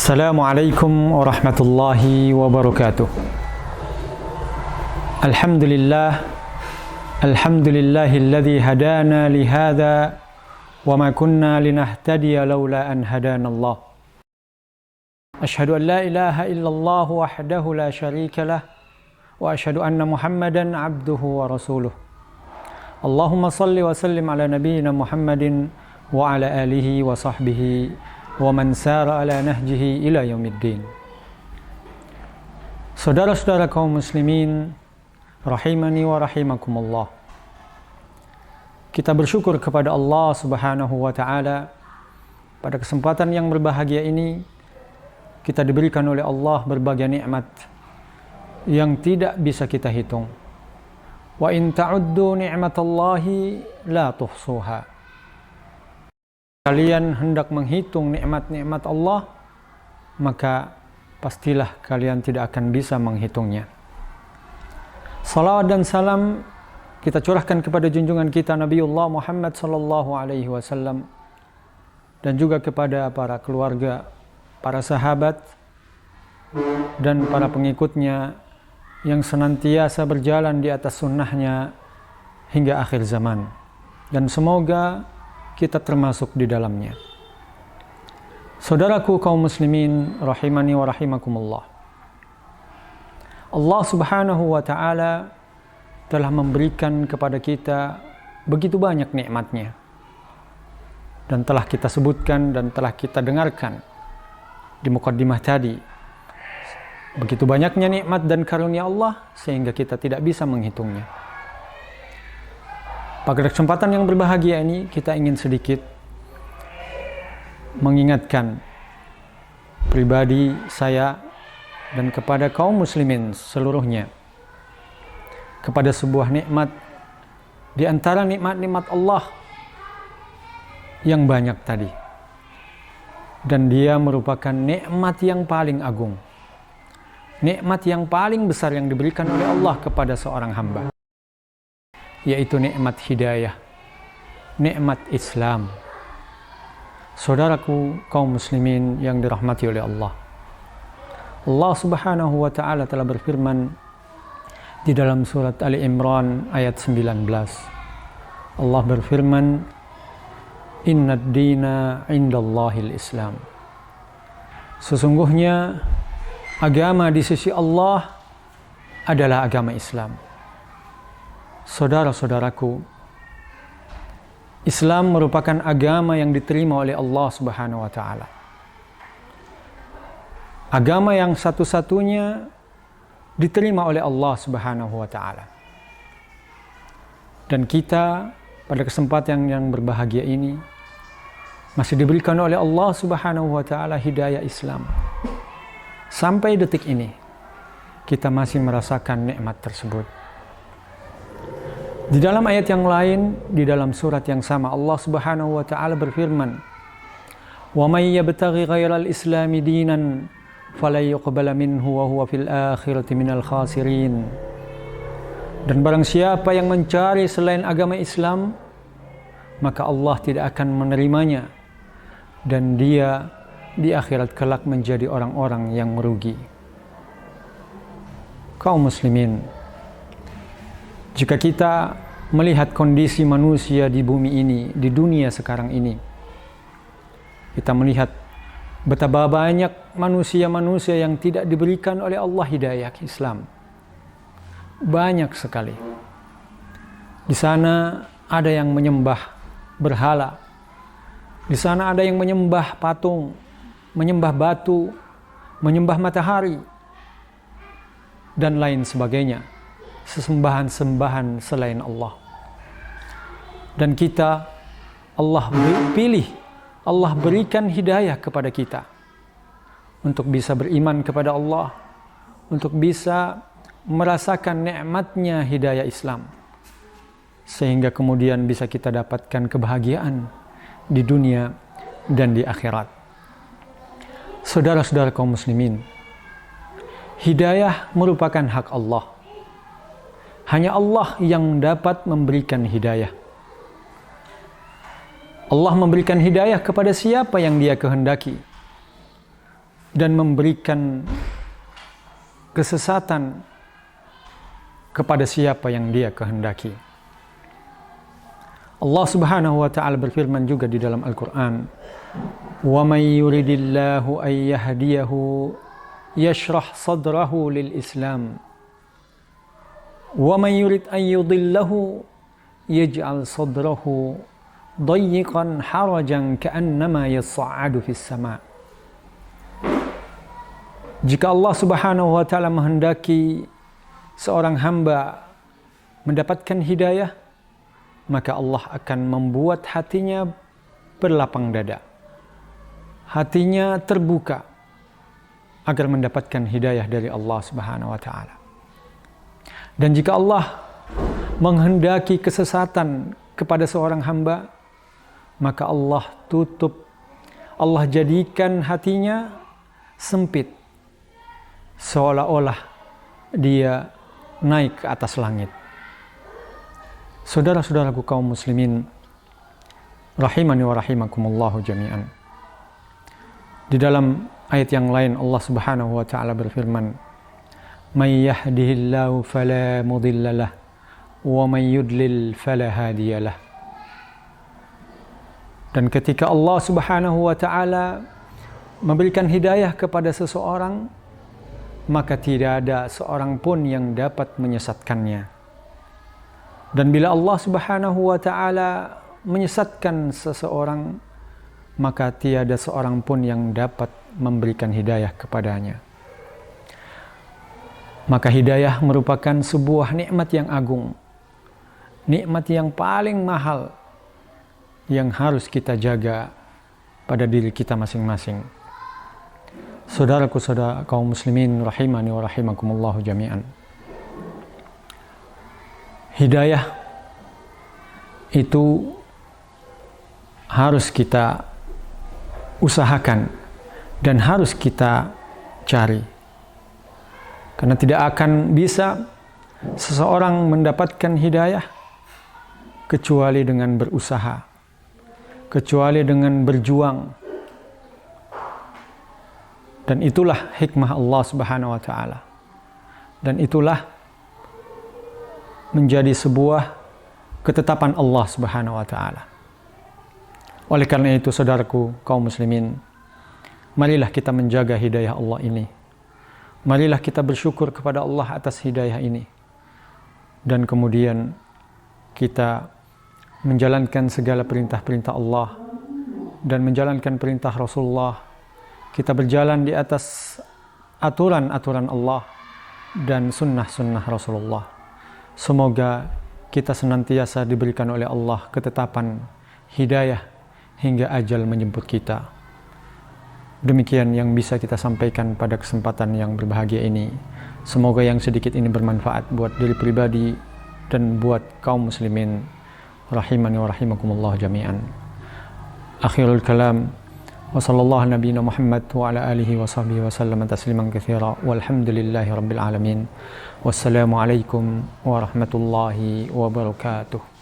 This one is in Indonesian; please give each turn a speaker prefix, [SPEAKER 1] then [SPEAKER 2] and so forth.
[SPEAKER 1] Assalamualaikum warahmatullahi wabarakatuh. Alhamdulillahilladzi hadana lihada wa ma kunna linahtadiya laula an hadanallah. Ashhadu an la ilaha illallah wahdahu la syarika lah wa ashhadu anna Muhammadan abduhu wa rasuluh. Allahumma salli wa sallim ala nabiyyina Muhammadin wa ala alihi wa sahbihi wa man sara ala nahjihi ila yaumiddin. Saudara-saudara kaum muslimin rahimani wa rahimakumullah. Kita bersyukur kepada Allah Subhanahu wa taala pada kesempatan yang berbahagia ini kita diberikan oleh Allah berbagai nikmat yang tidak bisa kita hitung. Wa in ta'uddu ni'matallahi la tuhsuha. Kalian hendak menghitung nikmat-nikmat Allah, maka pastilah kalian tidak akan bisa menghitungnya. Salawat dan salam kita curahkan kepada junjungan kita Nabiullah Muhammad sallallahu alaihi wasallam dan juga kepada para keluarga, para sahabat dan para pengikutnya yang senantiasa berjalan di atas sunnahnya hingga akhir zaman. Dan semoga kita termasuk di dalamnya. Saudaraku kaum muslimin rahimani wa rahimakumullah. Allah Subhanahu wa taala telah memberikan kepada kita begitu banyak nikmatnya. Dan telah kita sebutkan dan telah kita dengarkan di muqaddimah tadi. Begitu banyaknya nikmat dan karunia Allah sehingga kita tidak bisa menghitungnya. Pada kesempatan yang berbahagia ini kita ingin sedikit mengingatkan pribadi saya dan kepada kaum muslimin seluruhnya kepada sebuah nikmat di antara nikmat-nikmat Allah yang banyak tadi, dan dia merupakan nikmat yang paling agung, nikmat yang paling besar yang diberikan oleh Allah kepada seorang hamba, yaitu nikmat hidayah, nikmat Islam. Saudaraku kaum muslimin yang dirahmati oleh Allah, Allah Subhanahu wa taala telah berfirman di dalam surat Ali Imran ayat 19. Allah berfirman, "Innad dina 'indallahil Islam." Sesungguhnya agama di sisi Allah adalah agama Islam. Saudara-saudaraku, Islam merupakan agama yang diterima oleh Allah Subhanahu wa taala. Agama yang satu-satunya diterima oleh Allah Subhanahu wa taala. Dan kita pada kesempatan yang berbahagia ini masih diberikan oleh Allah Subhanahu wa taala hidayah Islam. Sampai detik ini kita masih merasakan nikmat tersebut. Di dalam ayat yang lain, di dalam surat yang sama, Allah Subhanahu wa taala berfirman, "Wa may yabtaghi ghairal islami dinan fala yuqbala minhu wa huwa fil akhirati minal khasirin." Dan barang siapa yang mencari selain agama Islam, maka Allah tidak akan menerimanya dan dia di akhirat kelak menjadi orang-orang yang merugi. Kaum muslimin, jika kita melihat kondisi manusia di bumi ini, di dunia sekarang ini, kita melihat betapa banyak manusia-manusia yang tidak diberikan oleh Allah hidayah Islam. Banyak sekali. Di sana ada yang menyembah berhala. Di sana ada yang menyembah patung, menyembah batu, menyembah matahari, dan lain sebagainya. Sesembahan-sembahan selain Allah. Dan kita, Allah pilih, Allah berikan hidayah kepada kita untuk bisa beriman kepada Allah, untuk bisa merasakan nikmatnya hidayah Islam, sehingga kemudian bisa kita dapatkan kebahagiaan di dunia dan di akhirat. Saudara-saudara kaum muslimin, hidayah merupakan hak Allah. Hanya Allah yang dapat memberikan hidayah. Allah memberikan hidayah kepada siapa yang Dia kehendaki. dan memberikan kesesatan kepada siapa yang Dia kehendaki. Allah Subhanahu wa taala berfirman juga di dalam Al-Qur'an, "Wa may yuridillahu ay yahdiyahu yashrah sadrahu lil Islam, wa may yurid ay yudillahu yaj'al sadrahu dayyiqan harajan ka'annama yas'adu fis sama'." Jika Allah Subhanahu wa taala menghendaki seorang hamba mendapatkan hidayah, maka Allah akan membuat hatinya berlapang dada, hatinya terbuka agar mendapatkan hidayah dari Allah Subhanahu wa taala. Dan jika Allah menghendaki kesesatan kepada seorang hamba, maka Allah tutup, Allah jadikan hatinya sempit, seolah-olah dia naik ke atas langit. Saudara-saudaraku kaum muslimin rahimani wa rahimakumullahu jami'an. Di dalam ayat yang lain Allah Subhanahu wa taala berfirman, "May yahdihillahu fala mudhillalah wa may yudlil fala hadiyalah." Dan ketika Allah Subhanahu wa taala memberikan hidayah kepada seseorang, maka tidak ada seorang pun yang dapat menyesatkannya. Dan bila Allah Subhanahu wa taala menyesatkan seseorang, maka tiada seorang pun yang dapat memberikan hidayah kepadanya. Maka hidayah merupakan sebuah nikmat yang agung, nikmat yang paling mahal yang harus kita jaga pada diri kita masing-masing. Saudaraku, saudara kaum muslimin rahimani wa rahimakumullahu jami'an. Hidayah itu harus kita usahakan dan harus kita cari. Karena tidak akan bisa seseorang mendapatkan hidayah kecuali dengan berusaha, kecuali dengan berjuang. Dan itulah hikmah Allah Subhanahu wa taala. Dan itulah menjadi sebuah ketetapan Allah Subhanahu wa taala. Oleh karena itu, saudaraku kaum muslimin, marilah kita menjaga hidayah Allah ini. Marilah kita bersyukur kepada Allah atas hidayah ini. Dan kemudian kita menjalankan segala perintah-perintah Allah dan menjalankan perintah Rasulullah. Kita berjalan di atas aturan-aturan Allah dan sunnah-sunnah Rasulullah. Semoga kita senantiasa diberikan oleh Allah ketetapan hidayah hingga ajal menjemput kita. Demikian yang bisa kita sampaikan pada kesempatan yang berbahagia ini. Semoga yang sedikit ini bermanfaat buat diri pribadi dan buat kaum muslimin rahimani wa rahimakumullah jami'an. Akhirul kalam, wa sallallahu nabiyina Muhammad wa ala alihi wa sahbihi wa sallam tasliman katsira walhamdulillahi rabbil alamin. Wassalamu alaikum warahmatullahi wabarakatuh.